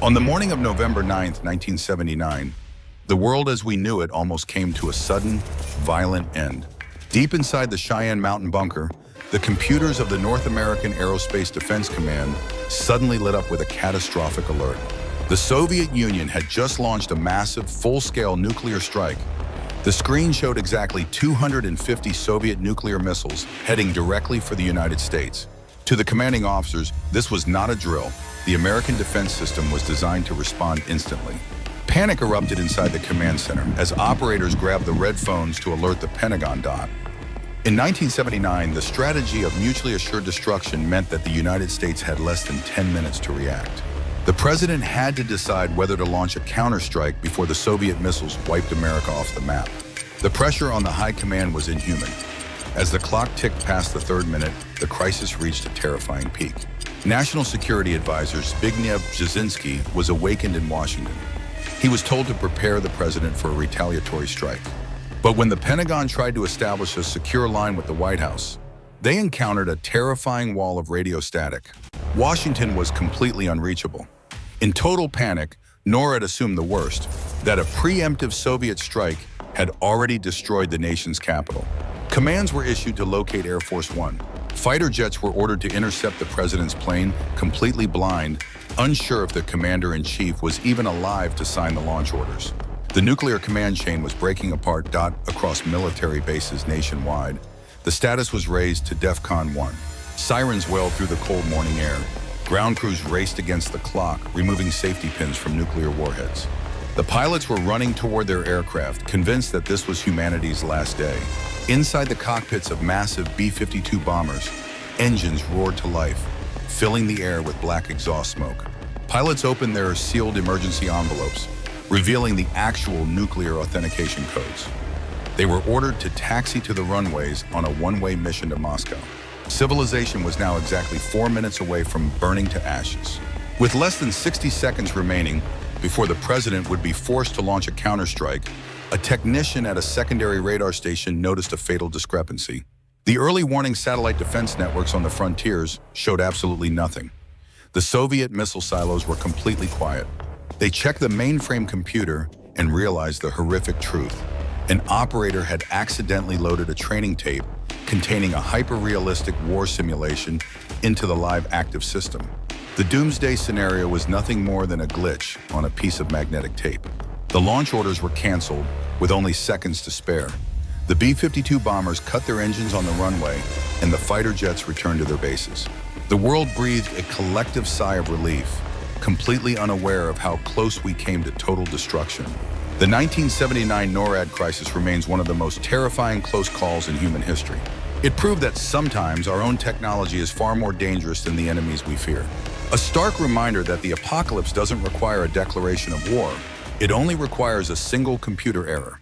On the morning of November 9th, 1979, the world as we knew it almost came to a sudden, violent end. Deep inside the Cheyenne Mountain bunker, the computers of the North American Aerospace Defense Command suddenly lit up with a catastrophic alert. The Soviet Union had just launched a massive, full-scale nuclear strike. The screen showed exactly 250 Soviet nuclear missiles heading directly for the United States. To the commanding officers, this was not a drill. The American defense system was designed to respond instantly. Panic erupted inside the command center as operators grabbed the red phones to alert the Pentagon. In 1979, the strategy of mutually assured destruction meant that the United States had less than 10 minutes to react. The president had to decide whether to launch a counterstrike before the Soviet missiles wiped America off the map. The pressure on the high command was inhuman. As the clock ticked past the third minute, the crisis reached a terrifying peak. National Security Advisor Zbigniew Brzezinski was awakened in Washington. He was told to prepare the president for a retaliatory strike. But when the Pentagon tried to establish a secure line with the White House, they encountered a terrifying wall of radio static. Washington was completely unreachable. In total panic, NORAD assumed the worst, that a preemptive Soviet strike had already destroyed the nation's capital. Commands were issued to locate Air Force One. Fighter jets were ordered to intercept the president's plane, completely blind, unsure if the commander-in-chief was even alive to sign the launch orders. The nuclear command chain was breaking apart across military bases nationwide. The status was raised to DEFCON 1. Sirens wailed through the cold morning air. Ground crews raced against the clock, removing safety pins from nuclear warheads. The pilots were running toward their aircraft, convinced that this was humanity's last day. Inside the cockpits of massive B-52 bombers, engines roared to life, filling the air with black exhaust smoke. Pilots opened their sealed emergency envelopes, revealing the actual nuclear authentication codes. They were ordered to taxi to the runways on a one-way mission to Moscow. Civilization was now exactly 4 minutes away from burning to ashes. With less than 60 seconds remaining before the president would be forced to launch a counterstrike, a technician at a secondary radar station noticed a fatal discrepancy. The early warning satellite defense networks on the frontiers showed absolutely nothing. The Soviet missile silos were completely quiet. They checked the mainframe computer and realized the horrific truth. An operator had accidentally loaded a training tape containing a hyper-realistic war simulation into the live active system. The Doomsday scenario was nothing more than a glitch on a piece of magnetic tape. The launch orders were canceled with only seconds to spare. The B-52 bombers cut their engines on the runway and the fighter jets returned to their bases. The world breathed a collective sigh of relief, completely unaware of how close we came to total destruction. The 1979 NORAD crisis remains one of the most terrifying close calls in human history. It proved that sometimes our own technology is far more dangerous than the enemies we fear. A stark reminder that the apocalypse doesn't require a declaration of war. It only requires a single computer error.